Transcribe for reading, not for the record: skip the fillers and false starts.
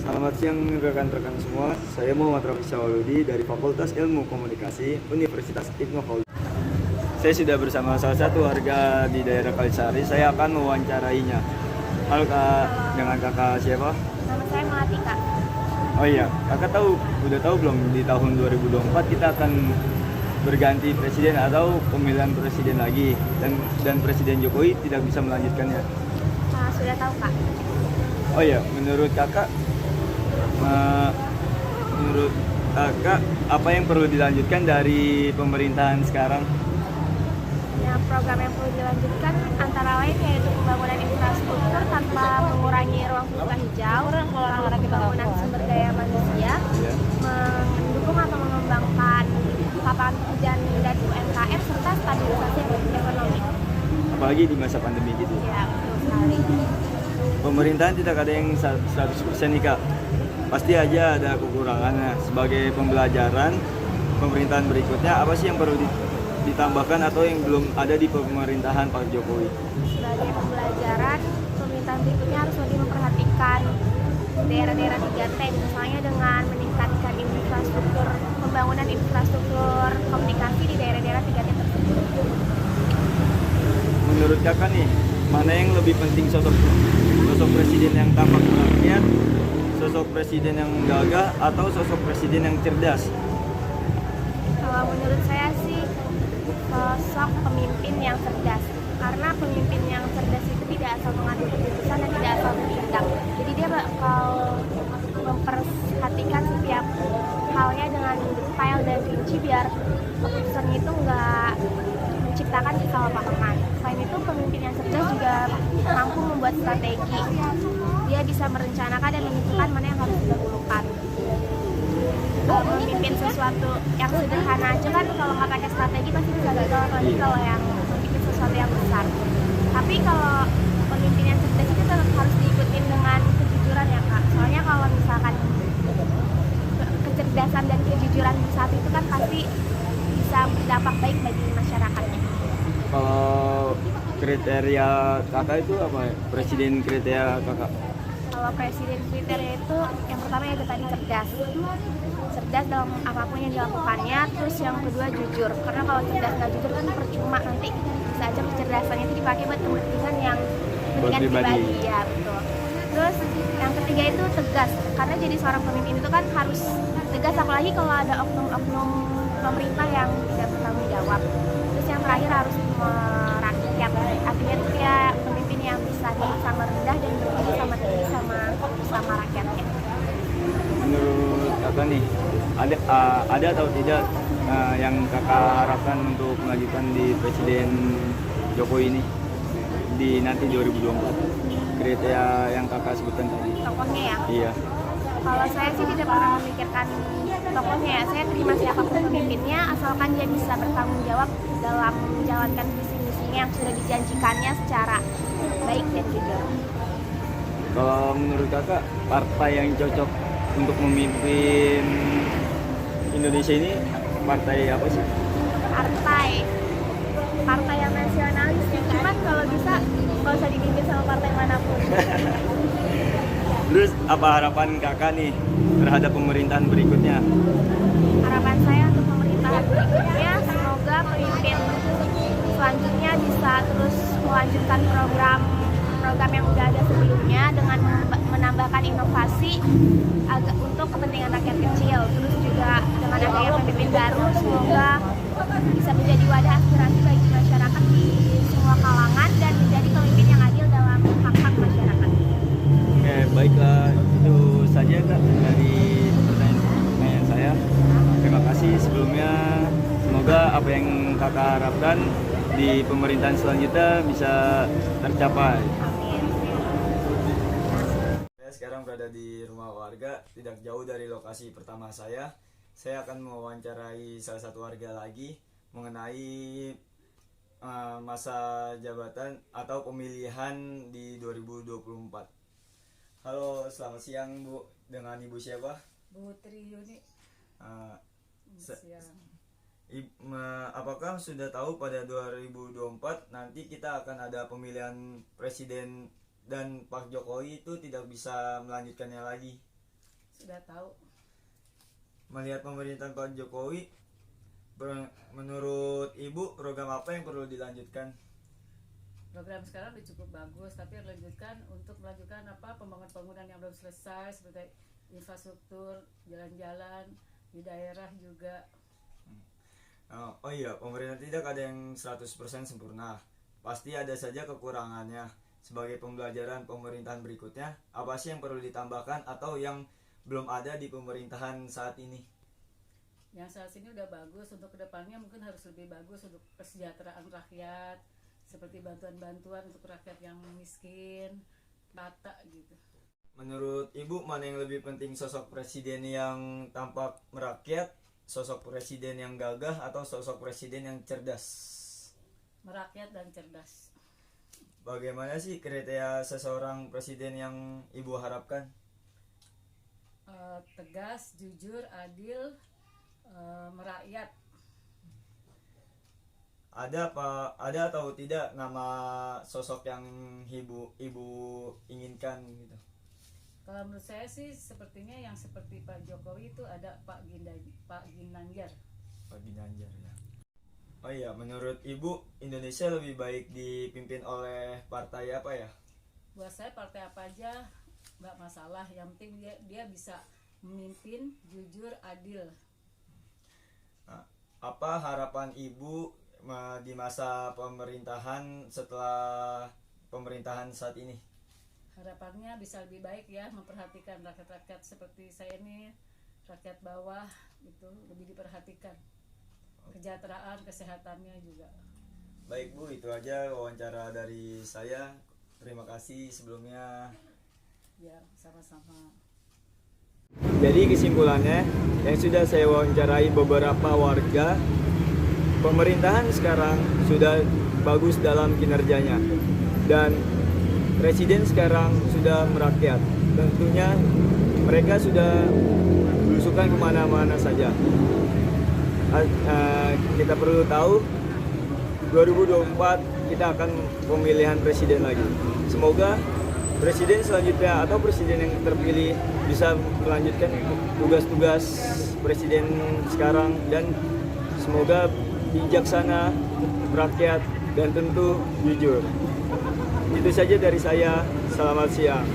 Selamat siang rekan-rekan semua. Saya Muhammad Rafi Syawaludi dari Fakultas Ilmu Komunikasi Universitas Ibnu Khaldun. Saya sudah bersama salah satu warga di daerah Kalisari. Saya akan mewawancarainya. Halo Kak, dengan Kakak siapa? Nama saya Malatika. Oh iya, Kakak udah tahu belum di tahun 2024 kita akan berganti presiden atau pemilihan presiden lagi dan Presiden Jokowi tidak bisa melanjutkannya. Sudah tahu Kak. Oh iya, menurut Kakak apa yang perlu dilanjutkan dari pemerintahan sekarang? Ya, program yang perlu dilanjutkan antara lain yaitu pembangunan infrastruktur tanpa mengurangi ruang terbuka hijau, pembangunan sumber daya manusia, Ya. mendukung atau mengembangkan lapangan pekerjaan dan UMKM serta stabilisasi ekonomi. Apalagi di masa pandemi gitu. Ya, betul sekali. Pemerintahan tidak ada yang 100% nih Kak. Pasti aja ada kekurangannya. Sebagai pembelajaran pemerintahan berikutnya, apa sih yang perlu ditambahkan atau yang belum ada di pemerintahan Pak Jokowi? Sebagai pembelajaran, pemerintahan berikutnya harus lebih memperhatikan daerah-daerah 3T, misalnya dengan meningkatkan pembangunan infrastruktur komunikasi di daerah-daerah 3T tersebut. Menurut Kakak nih, mana yang lebih penting, sosok presiden yang tampak rakyat, sosok presiden yang gagah, atau sosok presiden yang cerdas? Kalau menurut saya sih sosok pemimpin yang cerdas, karena pemimpin yang cerdas itu tidak asal mengambil keputusan dan tidak asal bertindak. Jadi dia bakal memperhatikan setiap halnya dengan detail dan rinci biar keputusannya itu nggak menciptakan kesalahpahaman. Selain itu, pemimpin yang cerdas juga mampu membuat strategi. Dia bisa merencanakan dan menentukan mana yang harus didahulukan. Kalau memimpin sesuatu yang sederhana aja kan, kalau nggak pakai strategi pasti bisa gagal, apalagi kalau yang memimpin sesuatu yang besar. Tapi kalau pemimpin yang cerdas itu tetap harus diikutin dengan kejujuran ya Kak. Soalnya kalau misalkan kecerdasan dan kejujuran saat itu kan pasti bisa berdampak baik bagi masyarakatnya. Kalau kriteria Kakak itu apa ya? Presiden kriteria Kakak? Kalau presiden kriteria itu yang pertama yaitu tadi cerdas dalam apapun yang dilakukannya. Terus yang kedua jujur, karena kalau cerdas nggak jujur kan percuma, nanti bisa aja kecerdasannya itu dipakai buat kepentingan yang pribadi. Ya betul. Terus yang ketiga itu tegas, karena jadi seorang pemimpin itu kan harus tegas, apalagi kalau ada oknum-oknum pemerintah yang tidak bertanggung jawab. Terus yang terakhir harus merakyat, artinya itu dia pemimpin yang bisa sama rendah dan berbudi sama tinggi sama rakyatnya. Menurut Kakak nih, ada atau tidak yang Kakak harapkan untuk melanjutkan di Presiden Jokowi ini di nanti 2024? Kriteria yang Kakak sebutkan tadi. Tokohnya ya? Iya. Kalau saya sih tidak pernah memikirkan tokohnya ya. Saya terima siapapun pemimpinnya asalkan dia bisa bertanggung jawab dalam menjalankan visi-misinya yang sudah dijanjikannya secara baik dan jujur. Kalau menurut Kakak, partai yang cocok untuk memimpin Indonesia ini partai apa sih? Partai yang nasionalis sih. Cuman kalau bisa nggak usah dipimpin sama partai manapun. Terus apa harapan Kakak nih terhadap pemerintahan berikutnya? Harapan saya untuk pemerintahan berikutnya, semoga pemimpin selanjutnya bisa terus melanjutkan program yang udah ada sebelumnya dengan menambahkan inovasi untuk kepentingan rakyat kecil. Terus juga dengan adanya pemimpin baru, semoga bisa menjadi wadah aspirasi bagi masyarakat di semua kalangan dan menjadi pemimpin yang adil dalam hak-hak masyarakat. Oke, baiklah, itu saja Kak dari pertanyaan saya. Terima kasih sebelumnya. Semoga apa yang Kakak harapkan di pemerintahan selanjutnya bisa tercapai. Amin. Saya sekarang berada di rumah warga, tidak jauh dari lokasi pertama saya. Saya akan mewawancarai salah satu warga lagi mengenai masa jabatan atau pemilihan di 2024. Halo, selamat siang Bu. Dengan Ibu siapa? Bu Triyuni. Siang. Apakah sudah tahu pada 2024 nanti kita akan ada pemilihan presiden dan Pak Jokowi itu tidak bisa melanjutkannya lagi? sudah tahu. Melihat pemerintahan Pak Jokowi, menurut Ibu program apa yang perlu dilanjutkan? Program sekarang udah cukup bagus, tapi lanjutkan untuk melanjutkan pembangunan yang belum selesai seperti infrastruktur, jalan-jalan di daerah juga. Oh iya, pemerintah tidak ada yang 100% sempurna. Pasti ada saja kekurangannya. Sebagai pembelajaran pemerintahan berikutnya, apa sih yang perlu ditambahkan atau yang belum ada di pemerintahan saat ini? Yang saat ini udah bagus, untuk kedepannya mungkin harus lebih bagus untuk kesejahteraan rakyat, seperti bantuan-bantuan untuk rakyat yang miskin, rata gitu. Menurut Ibu, mana yang lebih penting, sosok presiden yang tampak merakyat, sosok presiden yang gagah, atau sosok presiden yang cerdas? Merakyat dan cerdas. Bagaimana sih kriteria seseorang presiden yang Ibu harapkan? Tegas, jujur, adil, merakyat. Ada atau tidak nama sosok yang Ibu inginkan gitu? Kalau menurut saya sih sepertinya yang seperti Pak Jokowi itu ada Pak Ginanjar. Pak Ginanjar ya. Oh iya, menurut Ibu Indonesia lebih baik dipimpin oleh partai apa ya? Buat saya partai apa aja nggak masalah, yang penting dia bisa memimpin jujur, adil. Nah, apa harapan Ibu di masa pemerintahan setelah pemerintahan saat ini? Harapannya bisa lebih baik ya, memperhatikan rakyat-rakyat seperti saya ini, rakyat bawah itu lebih diperhatikan, kesejahteraan, kesehatannya juga. Baik Bu, itu aja wawancara dari saya. Terima kasih sebelumnya. Ya, sama-sama. Jadi kesimpulannya, yang sudah saya wawancarai beberapa warga, pemerintahan sekarang sudah bagus dalam kinerjanya dan presiden sekarang sudah merakyat. Tentunya mereka sudah belusukan kemana-mana saja. Kita perlu tahu 2024 kita akan pemilihan presiden lagi. Semoga presiden selanjutnya atau presiden yang terpilih bisa melanjutkan tugas-tugas presiden sekarang dan semoga bijaksana, rakyat, dan tentu jujur. Itu saja dari saya. Selamat siang.